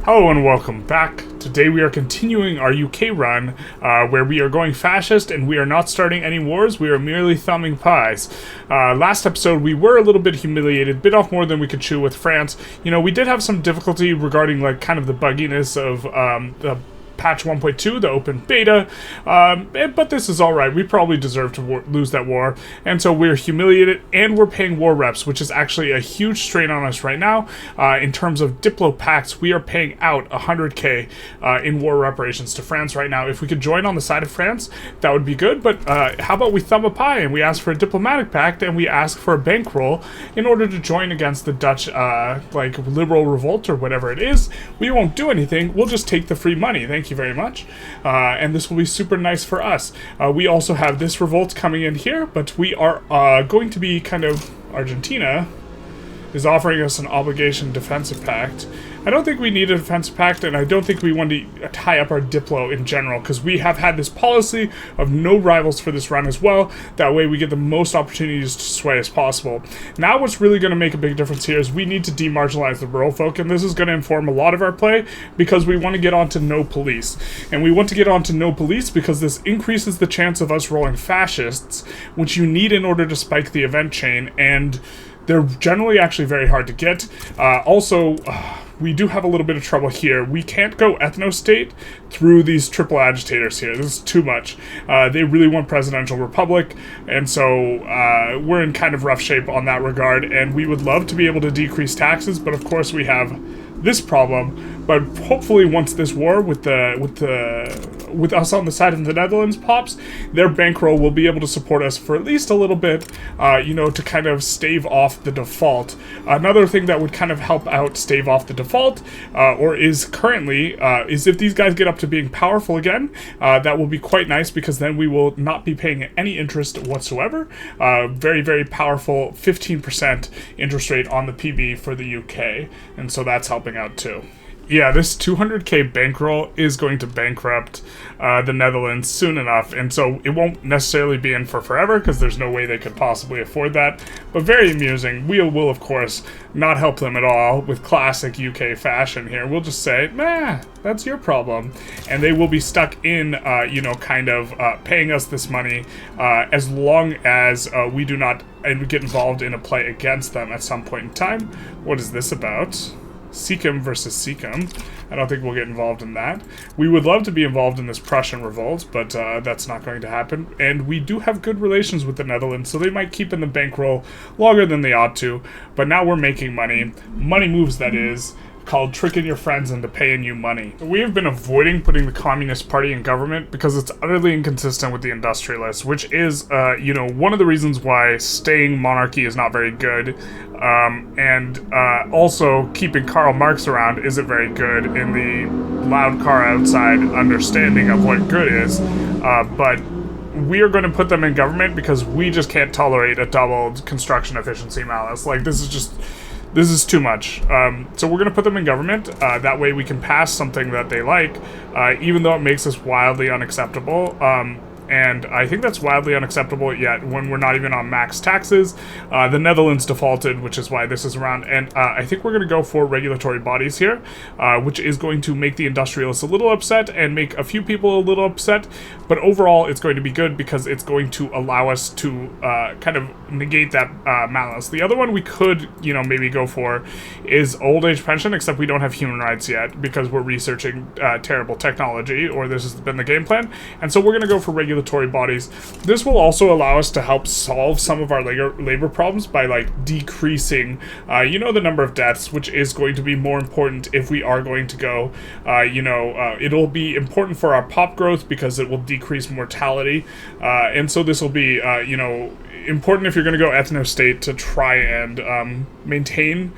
Hello and welcome back. Today we are continuing our UK run, where we are going fascist and we are not starting any wars, we are merely thumbing pies. Last episode we were a little bit humiliated, bit off more than we could chew with France. You know, we did have some difficulty regarding like kind of the bugginess of the patch 1.2, the open beta, but this is alright. We probably deserve to lose that war, and so we're humiliated, and we're paying war reps, which is actually a huge strain on us right now. In terms of Diplo pacts, we are paying out 100k in war reparations to France right now. If we could join on the side of France, that would be good, but how about we thumb a pie and we ask for a diplomatic pact and we ask for a bankroll in order to join against the Dutch, like, liberal revolt or whatever it is. We won't do anything, we'll just take the free money. Thank you very much, and this will be super nice for us. We also have this revolt coming in here, but we are going to be kind of... Argentina is offering us an obligation defensive pact. I don't think we need a defensive pact, and I don't think we want to tie up our Diplo in general, because we have had this policy of no rivals for this run as well. That way we get the most opportunities to sway as possible. Now what's really going to make a big difference here is we need to demarginalize the rural folk, and this is going to inform a lot of our play, because we want to get on to no police. And we want to get on to no police because this increases the chance of us rolling fascists, which you need in order to spike the event chain, and they're generally actually very hard to get. We do have a little bit of trouble here. We can't go ethno-state through these triple agitators here. This is too much. They really want presidential republic, and so we're in kind of rough shape on that regard, and we would love to be able to decrease taxes, but of course we have this problem. But hopefully once this war with us on the side of the Netherlands pops, their bankroll will be able to support us for at least a little bit, you know, to kind of stave off the default. Another thing that would kind of help out stave off the default, or is currently, is if these guys get up to being powerful again. That will be quite nice, because then we will not be paying any interest whatsoever. Very, very powerful 15% interest rate on the PB for the UK, and so that's helping out too. Yeah, this 200k bankroll is going to bankrupt the Netherlands soon enough, and so it won't necessarily be in for forever, because there's no way they could possibly afford that, but very amusing. We will, of course, not help them at all with classic UK fashion here. We'll just say, nah, that's your problem, and they will be stuck in, you know, kind of paying us this money as long as we do not get involved in a play against them at some point in time. What is this about? Sikkim versus Sikkim. I don't think we'll get involved in that. We would love to be involved in this Prussian revolt, but that's not going to happen. And we do have good relations with the Netherlands, so they might keep in the bankroll longer than they ought to. But now we're making money. Money moves, that is, called tricking your friends into paying you money. We have been avoiding putting the Communist Party in government because it's utterly inconsistent with the Industrialists, which is, you know, one of the reasons why staying monarchy is not very good. Also keeping Karl Marx around isn't very good in the loud car outside understanding of what good is, but we are going to put them in government because we just can't tolerate a doubled construction efficiency malice. Like, this is too much. So we're going to put them in government. That way we can pass something that they like, even though it makes us wildly unacceptable. And I think that's wildly unacceptable yet when we're not even on max taxes. The Netherlands defaulted, which is why this is around, and I think we're going to go for regulatory bodies here, which is going to make the Industrialists a little upset and make a few people a little upset, but overall it's going to be good because it's going to allow us to kind of negate that malice. The other one we could, you know, maybe go for is old age pension, except we don't have human rights yet because we're researching terrible technology, or this has been the game plan, and so we're going to go for regulatory bodies. This will also allow us to help solve some of our labor problems by, like, decreasing, you know, the number of deaths, which is going to be more important if we are going to go, you know, it'll be important for our pop growth because it will decrease mortality, and so this will be, you know, important if you're going to go ethno-state to try and maintain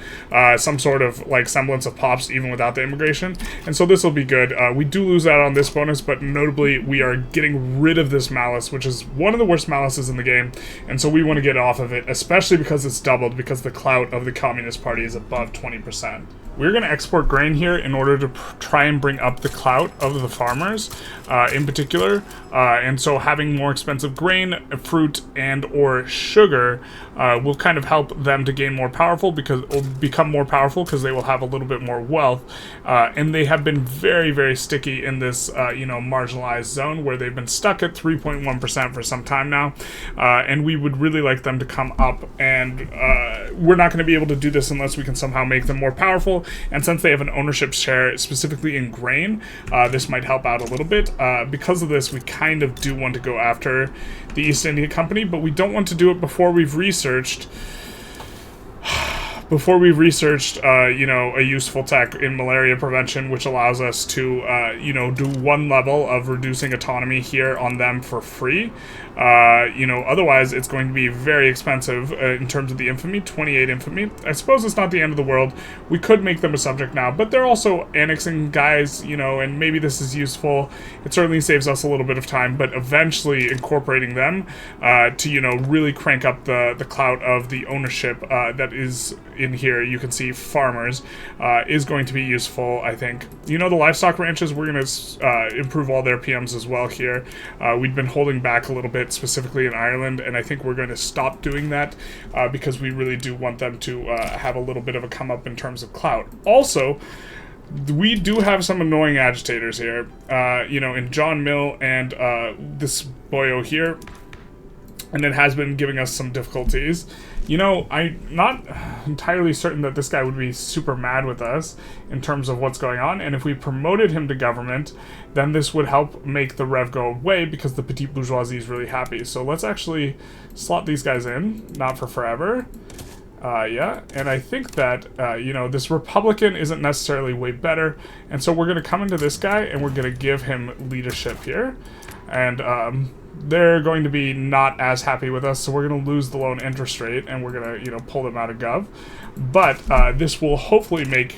some sort of, like, semblance of pops even without the immigration, and so this will be good. We do lose out on this bonus, but notably we are getting rid of this malice, which is one of the worst malices in the game, and so we want to get off of it, especially because it's doubled, because the clout of the Communist Party is above 20%. we're going to export grain here in order to try and bring up the clout of the farmers in particular. And so having more expensive grain, fruit, and or sugar will kind of help them to gain more powerful become more powerful because they will have a little bit more wealth. And they have been very, very sticky in this, marginalized zone where they've been stuck at 3.1% for some time now. And we would really like them to come up, and we're not going to be able to do this unless we can somehow make them more powerful. And since they have an ownership share specifically in grain, this might help out a little bit. Because of this, we kind of do want to go after the East India Company, but we don't want to do it before we've researched a useful tech in malaria prevention, which allows us to, do one level of reducing autonomy here on them for free. Otherwise it's going to be very expensive in terms of the infamy, 28 infamy. I suppose it's not the end of the world. We could make them a subject now, but they're also annexing guys, and maybe this is useful. It certainly saves us a little bit of time, but eventually incorporating them to, really crank up the clout of the ownership that is in here. You can see farmers is going to be useful, I think. The livestock ranches, we're going to improve all their PMs as well here. We've been holding back a little bit, specifically in Ireland, and I think we're going to stop doing that because we really do want them to have a little bit of a come up in terms of clout. Also, we do have some annoying agitators here, in John Mill and this boyo here, and it has been giving us some difficulties. I'm not entirely certain that this guy would be super mad with us in terms of what's going on, and if we promoted him to government, then this would help make the rev go away because the petite bourgeoisie is really happy. So let's actually slot these guys in, not for forever. And I think that, this Republican isn't necessarily way better, and so we're going to come into this guy and we're going to give him leadership here, and they're going to be not as happy with us, so we're going to lose the loan interest rate, and we're going to, pull them out of gov. But this will hopefully make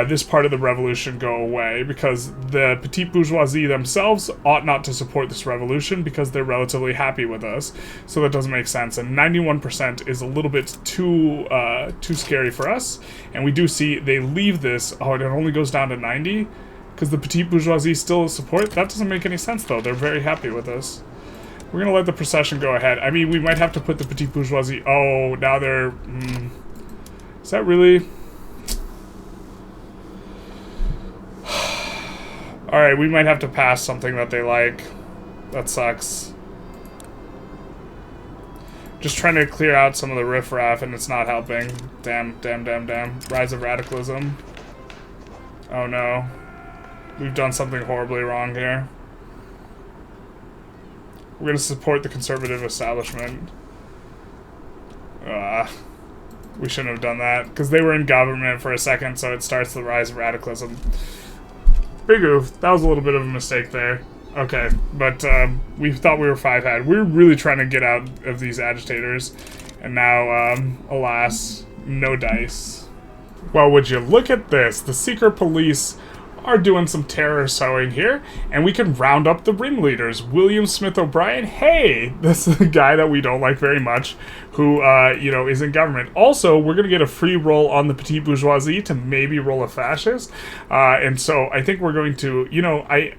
this part of the revolution go away, because the petite bourgeoisie themselves ought not to support this revolution because they're relatively happy with us. So that doesn't make sense, and 91% is a little bit too scary for us. And we do see they leave this. Oh, it only goes down to 90 because the petite bourgeoisie still support. That doesn't make any sense though. They're very happy with us. We're gonna let the procession go ahead. I mean, we might have to put the petite bourgeoisie. Oh, now they're. Is that really? Alright, we might have to pass something that they like. That sucks. Just trying to clear out some of the riffraff and it's not helping. Damn. Rise of radicalism. Oh no. We've done something horribly wrong here. We're going to support the conservative establishment. We shouldn't have done that, because they were in government for a second, so it starts the rise of radicalism. Big oof. That was a little bit of a mistake there. Okay, but we thought we were five-head. We were really trying to get out of these agitators, and now, alas, no dice. Well, would you look at this? The secret police are doing some terror sowing here, and we can round up the ringleaders. William Smith O'Brien, hey, this is a guy that we don't like very much, who, is in government. Also, we're going to get a free roll on the petite bourgeoisie to maybe roll a fascist, and so I think we're going to,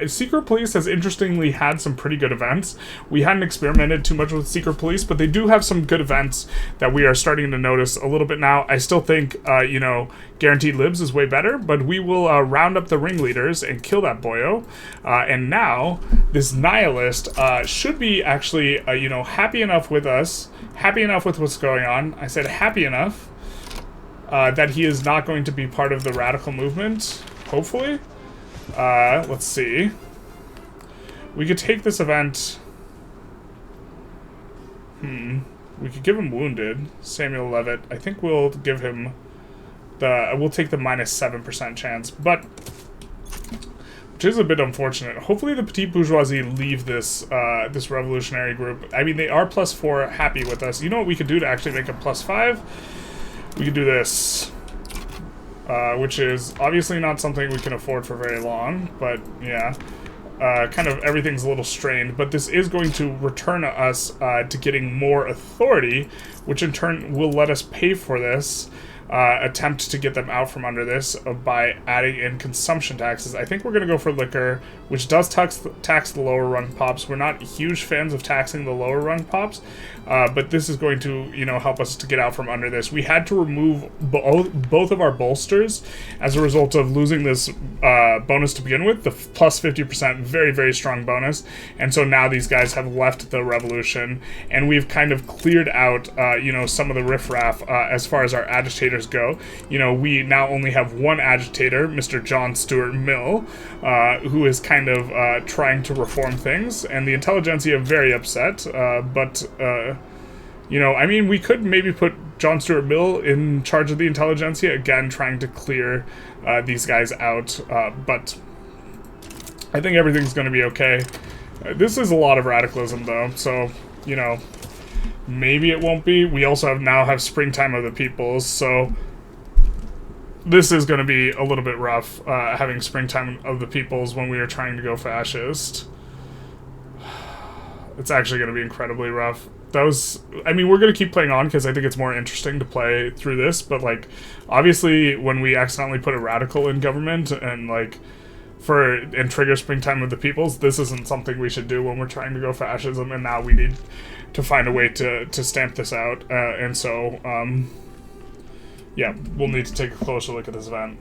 secret police has interestingly had some pretty good events. We hadn't experimented too much with secret police, but they do have some good events that we are starting to notice a little bit now. I still think, Guaranteed Libs is way better, but we will round up the ringleaders and kill that boyo. And now, this nihilist should be actually, happy enough with us, happy enough with what's going on. I said happy enough that he is not going to be part of the radical movement, hopefully. Let's see. We could take this event. We could give him wounded. Samuel Levitt. I think we'll give him we'll take the -7% chance, but which is a bit unfortunate. Hopefully the petite bourgeoisie leave this this revolutionary group. I mean, they are +4 happy with us. You know what we could do to actually make it +5? We could do this, which is obviously not something we can afford for very long, but yeah. Kind of everything's a little strained, but this is going to return us to getting more authority, which in turn will let us pay for this. attempt to get them out from under this by adding in consumption taxes. I think we're going to go for liquor, which does tax the lower rung pops. We're not huge fans of taxing the lower rung pops, but this is going to, help us to get out from under this. We had to remove both of our bolsters as a result of losing this bonus to begin with, the plus 50%, very, very strong bonus. And so now these guys have left the revolution, and we've kind of cleared out, some of the riffraff as far as our agitators go. We now only have one agitator, Mr. John Stuart Mill, who is kind of trying to reform things, and the Intelligentsia very upset, but we could maybe put John Stuart Mill in charge of the Intelligentsia, again, trying to clear these guys out, but I think everything's going to be okay. This is a lot of radicalism, though, so, maybe it won't be. We also now have Springtime of the Peoples, so this is going to be a little bit rough, having Springtime of the Peoples when we are trying to go fascist. It's actually going to be incredibly rough. We're going to keep playing on because I think it's more interesting to play through this, but, obviously when we accidentally put a radical in government and, trigger Springtime of the Peoples, this isn't something we should do when we're trying to go fascism, and now we need to find a way to stamp this out, and so, we'll need to take a closer look at this event.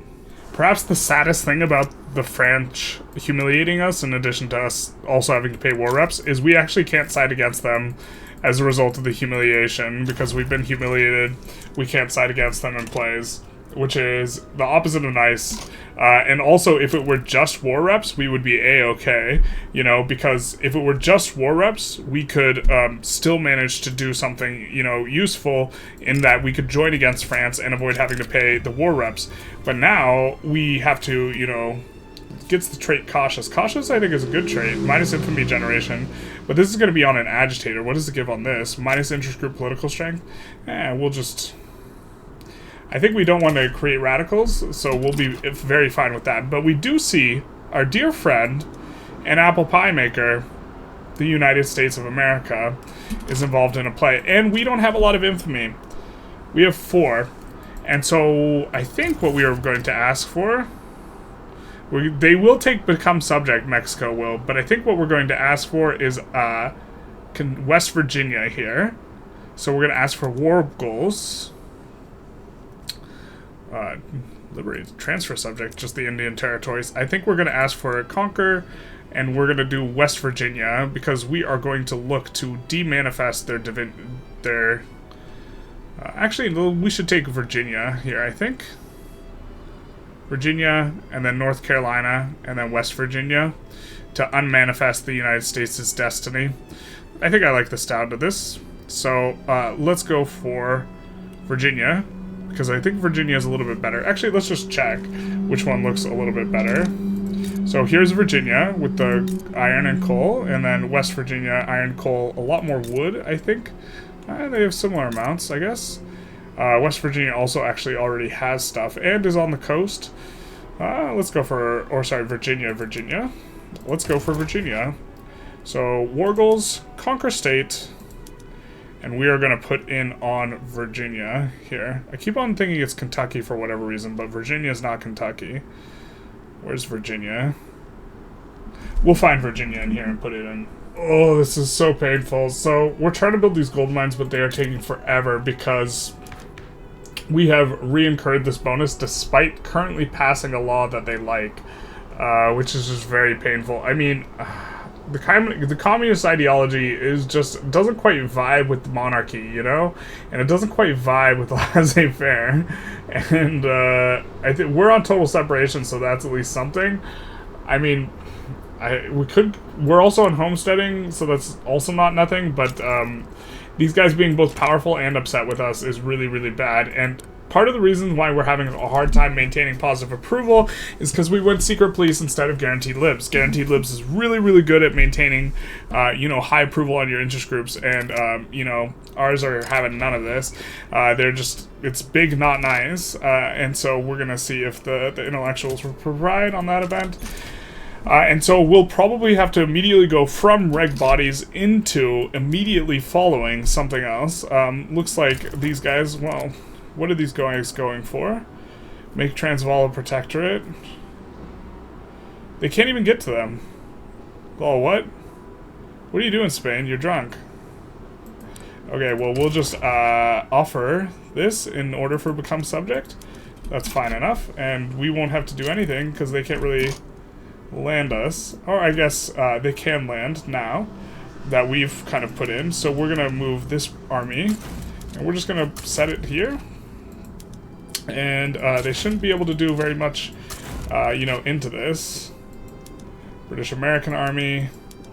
Perhaps the saddest thing about the French humiliating us, in addition to us also having to pay war reps, is we actually can't side against them as a result of the humiliation, because we've been humiliated. We can't side against them in plays, which is the opposite of nice. And also, if it were just war reps, we would be A-okay, because if it were just war reps, we could still manage to do something, useful, in that we could join against France and avoid having to pay the war reps. But now, we have to, gets the trait Cautious. Cautious, I think, is a good trait, minus infamy generation, but this is going to be on an agitator. What does it give on this? Minus interest group political strength? We'll just... I think we don't want to create radicals, so we'll be very fine with that. But we do see our dear friend and apple pie maker, the United States of America, is involved in a play. And we don't have a lot of infamy. We have 4. And so I think what we are going to ask for... they will become subject, Mexico will, but I think what we're going to ask for is West Virginia here. So we're going to ask for war goals. Liberated transfer subject, just the Indian territories. I think we're going to ask for conquer, and we're going to do West Virginia, because we are going to look to demanifest their actually, we should take Virginia here, I think. Virginia, and then North Carolina, and then West Virginia, to unmanifest the United States' destiny. I think I like the sound of this. So, let's go for Virginia, because I think Virginia is a little bit better. Actually, let's just check which one looks a little bit better. So here's Virginia with the iron and coal, and then West Virginia, iron, coal, a lot more wood, I think. They have similar amounts, I guess. West Virginia also actually already has stuff and is on the coast. Let's go for, Virginia. Let's go for Virginia. So, war goals, conquer state, and we are going to put in on Virginia here. I keep on thinking it's Kentucky for whatever reason, but Virginia is not Kentucky. Where's Virginia? We'll find Virginia in here and put it in. Oh, this is so painful. So, we're trying to build these gold mines, but they are taking forever because we have re-incurred this bonus despite currently passing a law that they like, which is just very painful. I mean, the communist ideology is just doesn't quite vibe with the monarchy, and it doesn't quite vibe with laissez-faire. And I think we're on total separation, so that's at least something. I mean, we're also on homesteading, so that's also not nothing. But these guys being both powerful and upset with us is really, really bad. And part of the reason why we're having a hard time maintaining positive approval is because we went secret police instead of guaranteed libs. Guaranteed libs is really, really good at maintaining, high approval on your interest groups, and, ours are having none of this. It's big, not nice, and so we're going to see if the intellectuals will provide on that event. And so we'll probably have to immediately go from reg bodies into immediately following something else. Looks like these guys, well, What are these guys going for? Make Transvaal a protectorate? They can't even get to them. Oh, what? What are you doing, Spain? You're drunk. Okay, well, we'll just offer this in order for become subject. That's fine enough, and we won't have to do anything because they can't really land us. Or I guess they can land now that we've kind of put in. So we're going to move this army, and we're just going to set it here. And they shouldn't be able to do very much, you know, into this. British-American army.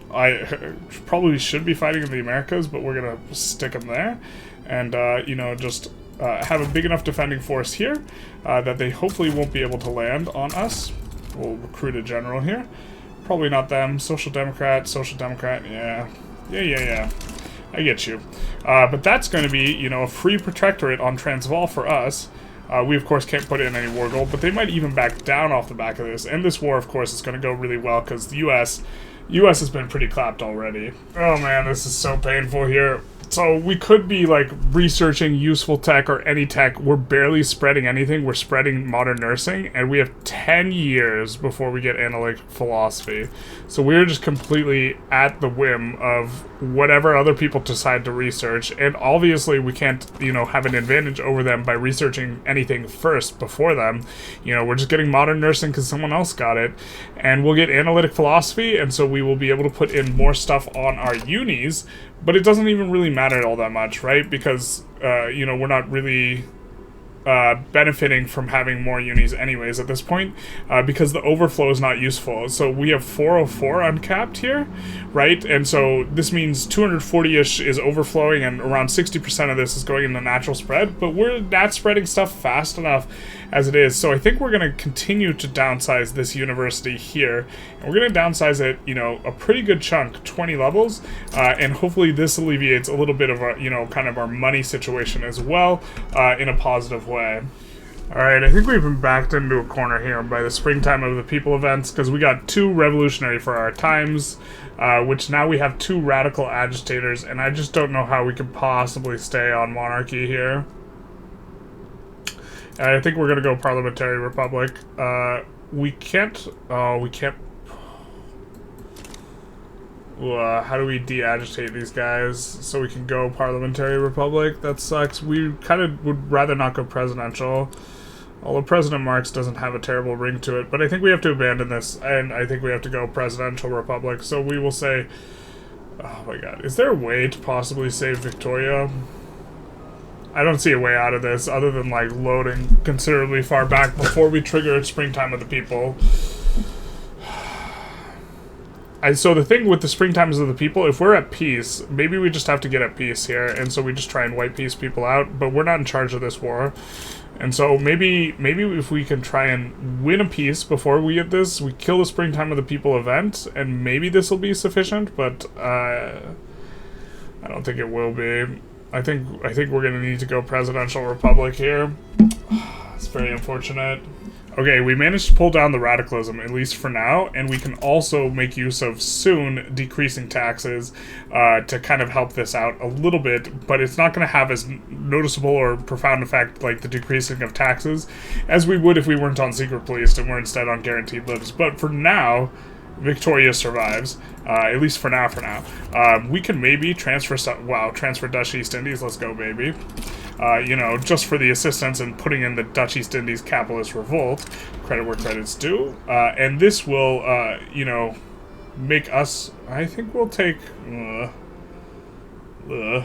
I probably should be fighting in the Americas, but we're going to stick them there. And, you know, just have a big enough defending force here that they hopefully won't be able to land on us. We'll recruit a general here. Probably not them. Social Democrat, yeah. Yeah. I get you. But that's going to be, you know, a free protectorate on Transvaal for us. We, of course, can't put in any war gold, but they might even back down off the back of this. And this war, of course, is going to go really well because the U.S. has been pretty clapped already. Oh, man, this is so painful here. So we could be, like, researching useful tech or any tech. We're barely spreading anything. We're spreading modern nursing, and we have 10 years before we get analytic philosophy. So we're just completely at the whim of whatever other people decide to research, and obviously we can't, you know, have an advantage over them by researching anything first before them. You know, we're just getting modern nursing because someone else got it, and we'll get analytic philosophy, and so we will be able to put in more stuff on our unis. But it doesn't even really matter all that much, right? Because, you know, we're not really benefiting from having more unis anyways at this point, because the overflow is not useful. So we have 404 uncapped here, right? And so this means 240-ish is overflowing, and around 60% of this is going into natural spread, but we're not spreading stuff fast enough as it is. So I think we're going to continue to downsize this university here, and we're going to downsize it, you know, a pretty good chunk, 20 levels, and hopefully this alleviates a little bit of a, you know, kind of our money situation as well, in a positive way. Alright, I think we've been backed into a corner here by the Springtime of the People events, because we got 2 revolutionary for our times, which now we have 2 radical agitators, and I just don't know how we could possibly stay on monarchy here. And I think we're going to go parliamentary republic. We can't... Oh, we can't... how do we de-agitate these guys so we can go parliamentary republic? That sucks. We kind of would rather not go presidential, although President Marx doesn't have a terrible ring to it. But I think we have to abandon this, and I think we have to go presidential republic. So we will say, oh my god, is there a way to possibly save Victoria? I don't see a way out of this other than like loading considerably far back before we trigger Springtime of the People. So the thing with the Springtimes of the People, if we're at peace, maybe we just have to get at peace here, and so we just try and wipe peace people out, but we're not in charge of this war. And so maybe if we can try and win a peace before we get this, we kill the Springtime of the People event, and maybe this will be sufficient, but I don't think it will be. I think we're going to need to go presidential republic here. It's very unfortunate. Okay, we managed to pull down the radicalism, at least for now, and we can also make use of soon decreasing taxes to kind of help this out a little bit, but it's not going to have as noticeable or profound effect like the decreasing of taxes as we would if we weren't on secret police and were instead on guaranteed lives. But for now, Victoria survives, at least for now. We can maybe transfer transfer Dutch East Indies. Let's go, baby. You know, just for the assistance in putting in the Dutch East Indies capitalist revolt. Credit where credit's due. And this will, you know, make us... I think we'll take... we don't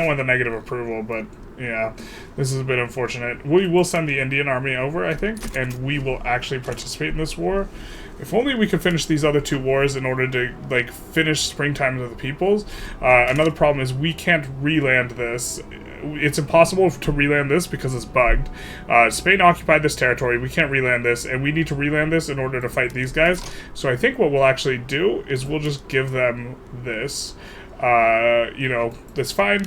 want the negative approval, but... yeah, this is a bit unfortunate. We will send the Indian army over, I think, and we will actually participate in this war. If only we could finish these other 2 wars in order to, like, finish Springtime of the Peoples. Another problem is we can't reland this. It's impossible to reland this because it's bugged. Spain occupied this territory. We can't reland this, and we need to reland this in order to fight these guys. So I think what we'll actually do is we'll just give them this. You know, that's fine.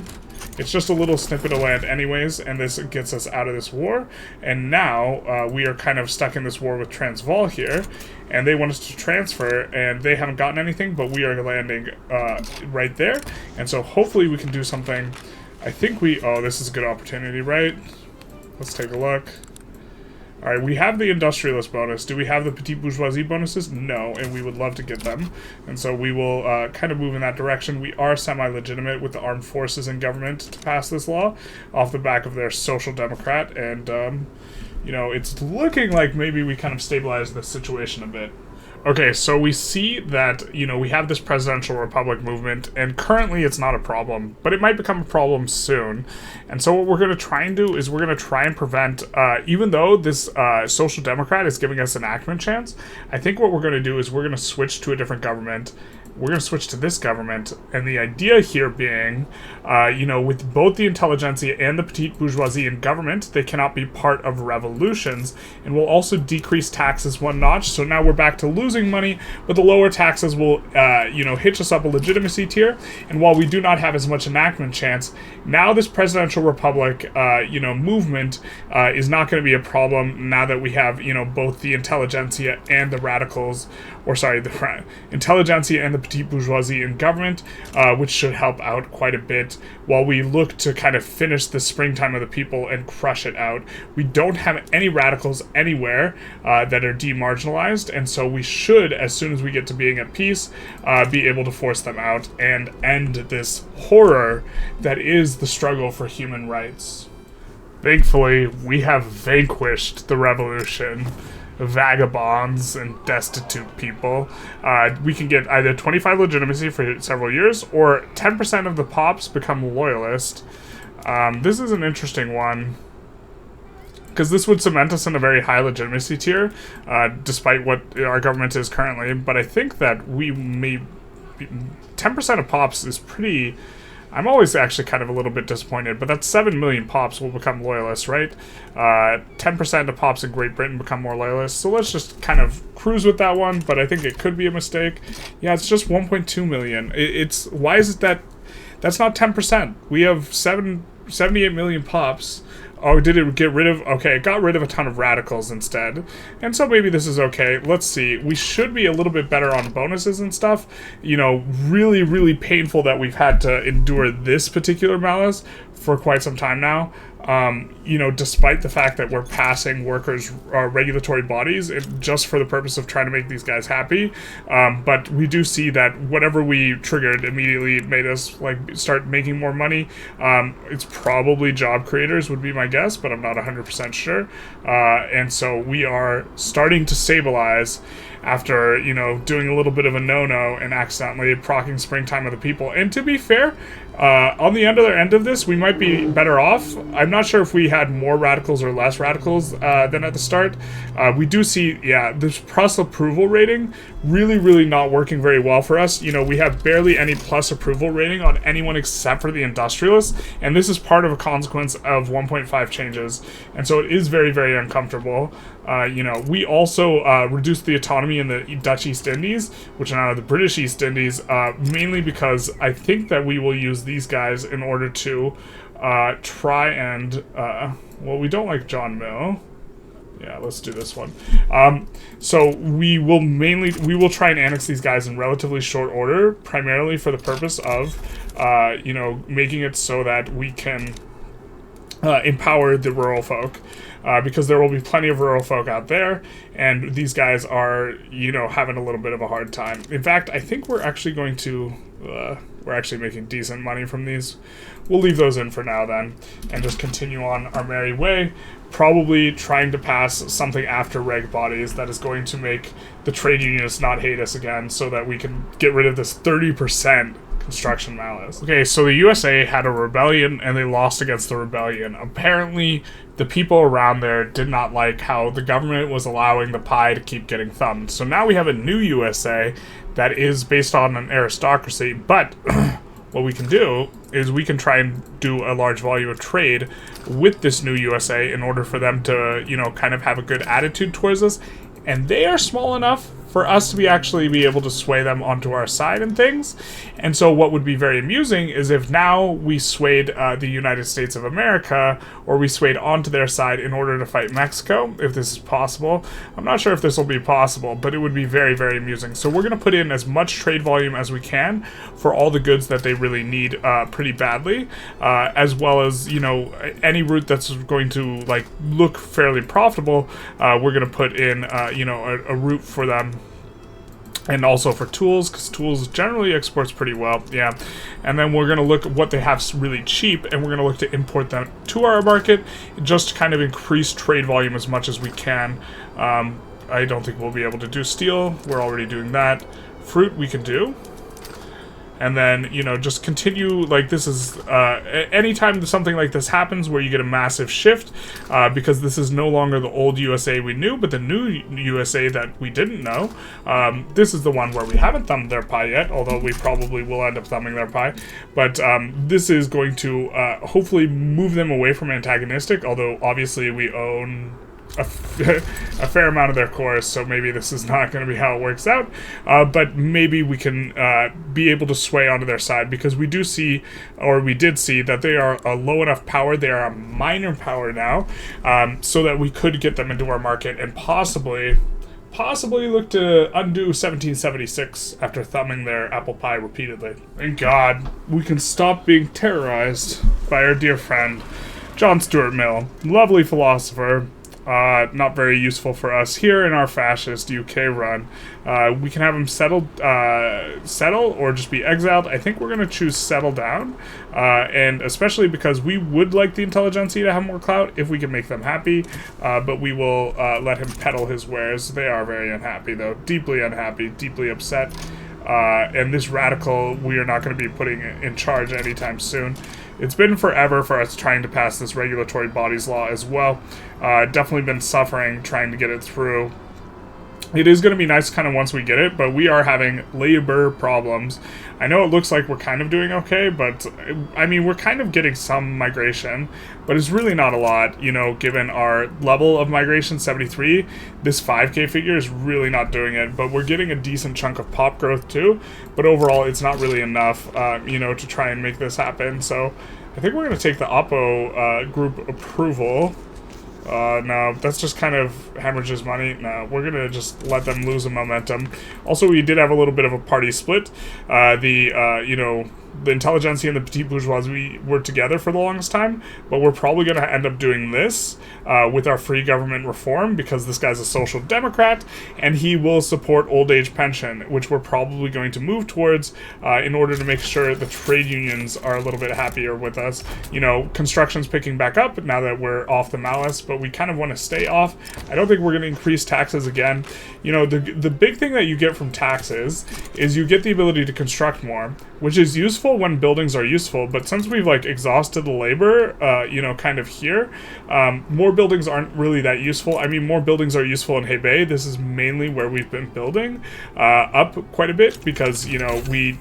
It's just a little snippet of land anyways, and this gets us out of this war. And now we are kind of stuck in this war with Transvaal here, and they want us to transfer, and they haven't gotten anything, but we are landing right there. And so hopefully we can do something I think oh, this is a good opportunity, right? Let's take a look. Alright, we have the Industrialist bonus. Do we have the Petite Bourgeoisie bonuses? No, and we would love to get them. And so we will kind of move in that direction. We are semi-legitimate with the armed forces and government to pass this law off the back of their social democrat. And, you know, it's looking like maybe we kind of stabilize the situation a bit. Okay, so we see that, you know, we have this presidential republic movement, and currently it's not a problem, but it might become a problem soon. And so what we're going to try and do is we're going to try and prevent, even though this social democrat is giving us an enactment chance, I think what we're going to do is we're going to switch to a different government. We're going to switch to this government, and the idea here being, you know, with both the Intelligentsia and the Petite Bourgeoisie in government, they cannot be part of revolutions, and we'll also decrease taxes one notch, so now we're back to losing money, but the lower taxes will, you know, hitch us up a legitimacy tier, and while we do not have as much enactment chance, now this presidential republic, you know, movement is not going to be a problem now that we have, you know, both the Intelligentsia and the radicals, or sorry, the Intelligentsia and the Petite Bourgeoisie in government, which should help out quite a bit while we look to kind of finish the springtime of the people and crush it out. We don't have any radicals anywhere that are demarginalized, and so we should, as soon as we get to being at peace, be able to force them out and end this horror that is the struggle for human rights. Thankfully, we have vanquished the revolution. Vagabonds and destitute people. We can get either 25 legitimacy for several years, or 10% of the pops become loyalist. This is an interesting one, because this would cement us in a very high legitimacy tier, despite what our government is currently, but I think that we may... 10% of pops is pretty... I'm always actually kind of a little bit disappointed, but that's 7 million pops will become loyalists, right? 10% of pops in Great Britain become more loyalists, so let's just kind of cruise with that one, but I think it could be a mistake. Yeah, it's just 1.2 million. It's why is it that... That's not 10%. We have 78 million pops. Oh, did it get rid of... Okay, it got rid of a ton of radicals instead. And so maybe this is okay. Let's see. We should be a little bit better on bonuses and stuff. You know, really, really painful that we've had to endure this particular malice for quite some time now. You know, despite the fact that we're passing workers' regulatory bodies just for the purpose of trying to make these guys happy. But we do see that whatever we triggered immediately made us, like, start making more money. It's probably job creators would be my guess, but I'm not 100% sure. And so we are starting to stabilize after, you know, doing a little bit of a no-no and accidentally procking springtime of the people. And to be fair, on the other end of this, we might be better off. I'm not sure if we had more radicals or less radicals than at the start. We do see, yeah, this plus approval rating really, really not working very well for us. You know, we have barely any plus approval rating on anyone except for the Industrialists, and this is part of a consequence of 1.5 changes, and so it is very, very uncomfortable. You know, we also reduced the autonomy in the Dutch East Indies, which are now the British East Indies, mainly because I think that we will use these guys in order to try and, well, we don't like John Mill. Yeah, let's do this one. So we will try and annex these guys in relatively short order, primarily for the purpose of, you know, making it so that we can empower the rural folk. Because there will be plenty of rural folk out there, and these guys are, you know, having a little bit of a hard time. In fact, I think we're actually going to, we're actually making decent money from these. We'll leave those in for now then, and just continue on our merry way, probably trying to pass something after reg bodies that is going to make the trade unionists not hate us again, so that we can get rid of this 30% construction malice. Okay, so the USA had a rebellion, and they lost against the rebellion. Apparently, the people around there did not like how the government was allowing the pie to keep getting thumbed. So now we have a new USA that is based on an aristocracy, but what we can do is we can try and do a large volume of trade with this new USA in order for them to, you know, kind of have a good attitude towards us. And they are small enough for us to actually be able to sway them onto our side and things. And so what would be very amusing is if now we swayed the United States of America, or we swayed onto their side in order to fight Mexico, if this is possible. I'm not sure if this will be possible, but it would be very, very amusing. So we're going to put in as much trade volume as we can for all the goods that they really need pretty badly, as well as, you know, any route that's going to like look fairly profitable. We're going to put in, you know, a route for them. And also for tools, because tools generally exports pretty well, yeah. And then we're going to look at what they have really cheap, and we're going to look to import them to our market, just to kind of increase trade volume as much as we can. I don't think we'll be able to do steel. We're already doing that. Fruit we can do. And then, you know, just continue, like, this is, anytime something like this happens where you get a massive shift, because this is no longer the old USA we knew, but the new USA that we didn't know. This is the one where we haven't thumbed their pie yet, although we probably will end up thumbing their pie. But this is going to hopefully move them away from antagonistic, although obviously we own a fair amount of their cores, so maybe this is not going to be how it works out, but maybe we can be able to sway onto their side, because we do see, or we did see, that they are a low enough power, they are a minor power now, so that we could get them into our market and possibly look to undo 1776 after thumbing their apple pie repeatedly. Thank God we can stop being terrorized by our dear friend John Stuart Mill, lovely philosopher. Not very useful for us here in our fascist UK run. We can have him settle or just be exiled. I think we're going to choose settle down, and especially because we would like the Intelligentsia to have more clout if we can make them happy, but we will let him peddle his wares. They are very unhappy, though. Deeply unhappy, deeply upset. And this radical we are not going to be putting in charge anytime soon. It's been forever for us trying to pass this regulatory bodies law as well. Definitely been suffering trying to get it through. It is going to be nice kind of once we get it, but we are having labor problems. I know it looks like we're kind of doing okay, but I mean, we're kind of getting some migration, but it's really not a lot, you know, given our level of migration, 73. This 5K figure is really not doing it, but we're getting a decent chunk of pop growth too, but overall it's not really enough, you know, to try and make this happen. So I think we're going to take the Oppo group approval. No, that's just kind of hemorrhages money. No, we're gonna just let them lose the momentum. Also, we did have a little bit of a party split. You know, the Intelligentsia and the Petit Bourgeoisie were together for the longest time, but we're probably going to end up doing this with our free government reform, because this guy's a social democrat, and he will support old age pension, which we're probably going to move towards in order to make sure the trade unions are a little bit happier with us. You know, construction's picking back up now that we're off the malice, but we kind of want to stay off. I don't think we're going to increase taxes again. You know, the big thing that you get from taxes is you get the ability to construct more, which is useful when buildings are useful, but since we've like exhausted the labor, you know, kind of here, more buildings aren't really that useful. I mean, more buildings are useful in Hebei. This is mainly where we've been building up quite a bit, because, you know, we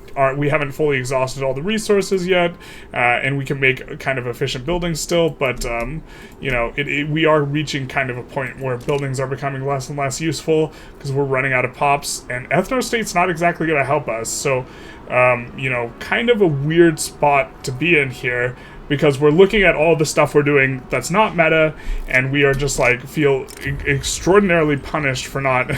haven't fully exhausted all the resources yet, and we can make kind of efficient buildings still, but you know, we are reaching kind of a point where buildings are becoming less and less useful because we're running out of pops, and ethnostate's not exactly going to help us. So you know, kind of a weird spot to be in here, because we're looking at all the stuff we're doing that's not meta, and we are just like feel extraordinarily punished for not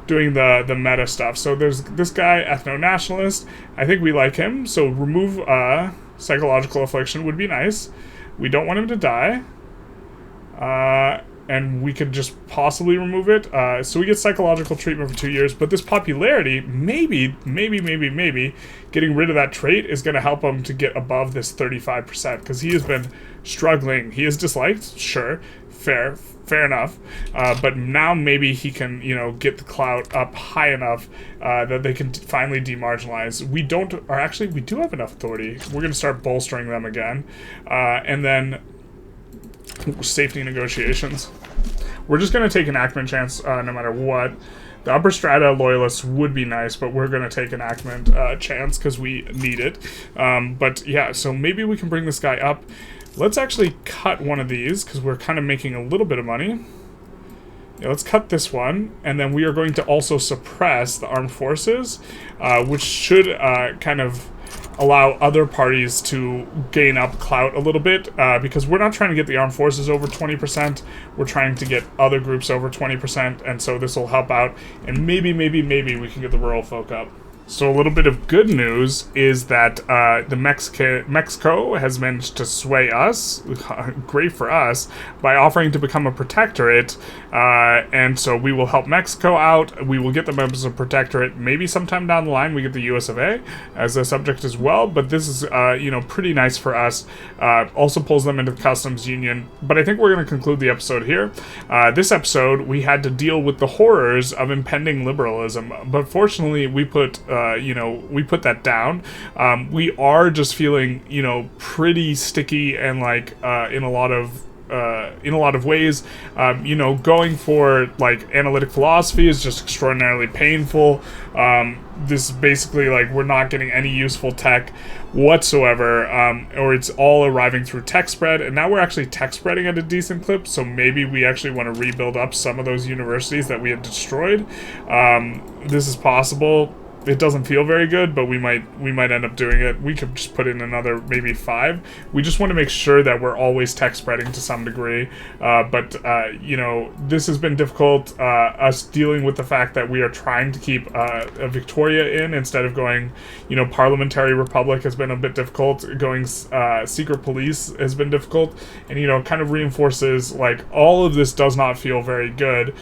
doing the meta stuff. So there's this guy, ethno-nationalist. I think we like him, so remove psychological affliction would be nice. We don't want him to die. And we could just possibly remove it. So we get psychological treatment for 2 years, but this popularity, maybe, getting rid of that trait is going to help him to get above this 35%, because he has been struggling. He is disliked, sure, fair enough, but now maybe he can, you know, get the clout up high enough that they can finally demarginalize. We do have enough authority. We're going to start bolstering them again, and then safety negotiations. We're just going to take enactment chance no matter what. The upper strata loyalists would be nice, but we're going to take enactment chance because we need it. But yeah, so maybe we can bring this guy up. Let's actually cut one of these because we're kind of making a little bit of money. Yeah, let's cut this one, and then we are going to also suppress the armed forces, which should kind of allow other parties to gain up clout a little bit, because we're not trying to get the armed forces over 20%, we're trying to get other groups over 20%, and so this will help out, and maybe we can get the rural folk up. So a little bit of good news is that the Mexico has managed to sway us, great for us, by offering to become a protectorate, and so we will help Mexico out. We will get them as a protectorate. Maybe sometime down the line we get the US of A as a subject as well, but this is pretty nice for us. Also pulls them into the customs union, but I think we're going to conclude the episode here. This episode we had to deal with the horrors of impending liberalism, but fortunately we put that down. We are just feeling, pretty sticky and like in a lot of ways. Going for like analytic philosophy is just extraordinarily painful. This is basically like we're not getting any useful tech whatsoever, or it's all arriving through tech spread, and now we're actually tech spreading at a decent clip, so maybe we actually want to rebuild up some of those universities that we had destroyed. This is possible. It doesn't feel very good, but we might end up doing it. We could just put in another maybe 5. We just want to make sure that we're always tech spreading to some degree. But this has been difficult. Us dealing with the fact that we are trying to keep a Victoria in instead of going, parliamentary republic has been a bit difficult. Going secret police has been difficult, and kind of reinforces like all of this does not feel very good.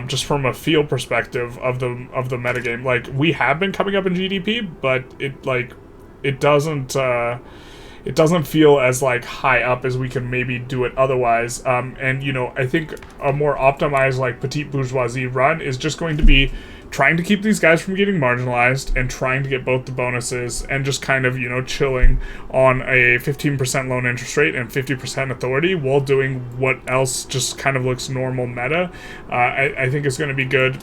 Just from a feel perspective of the metagame, like we have been coming up in GDP, but it doesn't feel as like high up as we can maybe do it otherwise. I think a more optimized like petite bourgeoisie run is just going to be trying to keep these guys from getting marginalized and trying to get both the bonuses and just kind of chilling on a 15% loan interest rate and 50% authority while doing what else just kind of looks normal meta. I think it's going to be good.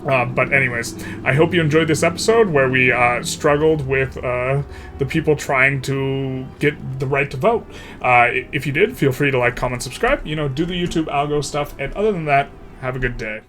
But anyways, I hope you enjoyed this episode where we struggled with the people trying to get the right to vote. If you did, feel free to like, comment, subscribe, do the YouTube algo stuff, and other than that, have a good day.